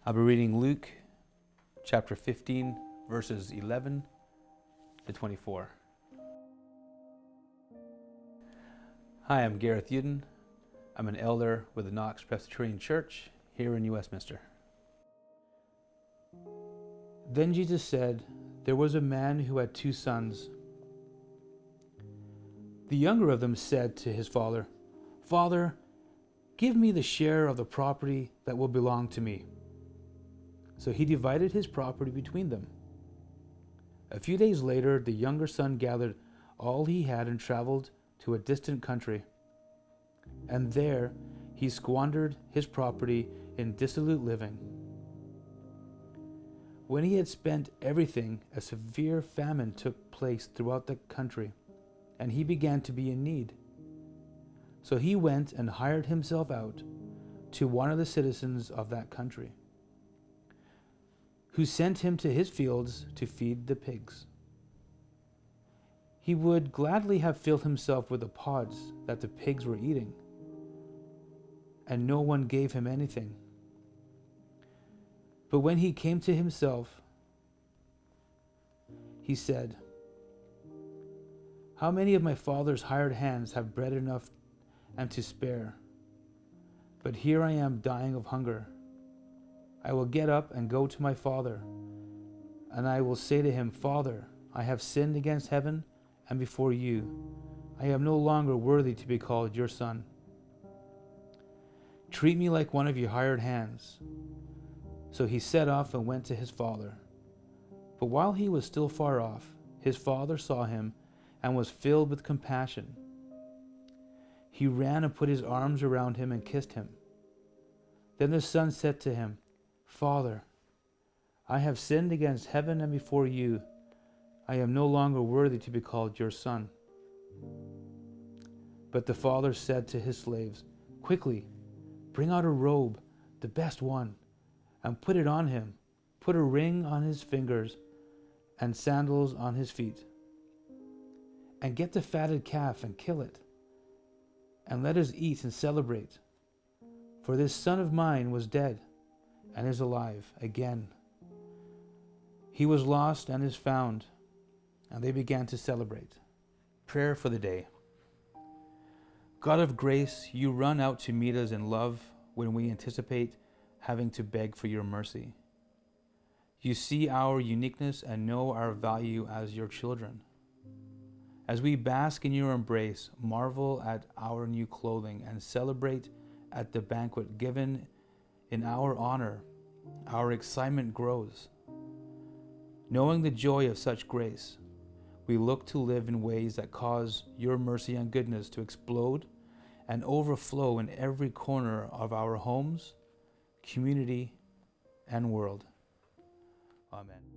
I'll be reading Luke chapter 15, verses 11 to 24. Hi, I'm Gareth Uden. I'm an elder with the Knox Presbyterian Church here in Westminster. Then Jesus said, "There was a man who had 2 sons. The younger of them said to his father, 'Father, give me the share of the property that will belong to me.' So he divided his property between them. A few days later, the younger son gathered all he had and traveled to a distant country. And there he squandered his property in dissolute living. When he had spent everything, a severe famine took place throughout the country, and he began to be in need. So he went and hired himself out to one of the citizens of that country, who sent him to his fields to feed the pigs. He would gladly have filled himself with the pods that the pigs were eating, and no one gave him anything. But when he came to himself, he said, 'How many of my father's hired hands have bread enough and to spare? But here I am dying of hunger. I will get up and go to my father, and I will say to him, Father, I have sinned against heaven and before you. I am no longer worthy to be called your son. Treat me like one of your hired hands.' So he set off and went to his father. But while he was still far off, his father saw him and was filled with compassion. He ran and put his arms around him and kissed him. Then the son said to him, 'Father, I have sinned against heaven and before you. I am no longer worthy to be called your son.' But the father said to his slaves, 'Quickly, bring out a robe, the best one, and put it on him. Put a ring on his fingers and sandals on his feet. And get the fatted calf and kill it. And let us eat and celebrate. For this son of mine was dead and is alive again. He was lost and is found.' And they began to celebrate." Prayer for the day. God of grace, you run out to meet us in love when we anticipate having to beg for your mercy. You see our uniqueness and know our value as your children. As we bask in your embrace, marvel at our new clothing, and celebrate at the banquet given in our honor, our excitement grows. Knowing the joy of such grace, we look to live in ways that cause your mercy and goodness to explode and overflow in every corner of our homes, community, and world. Amen.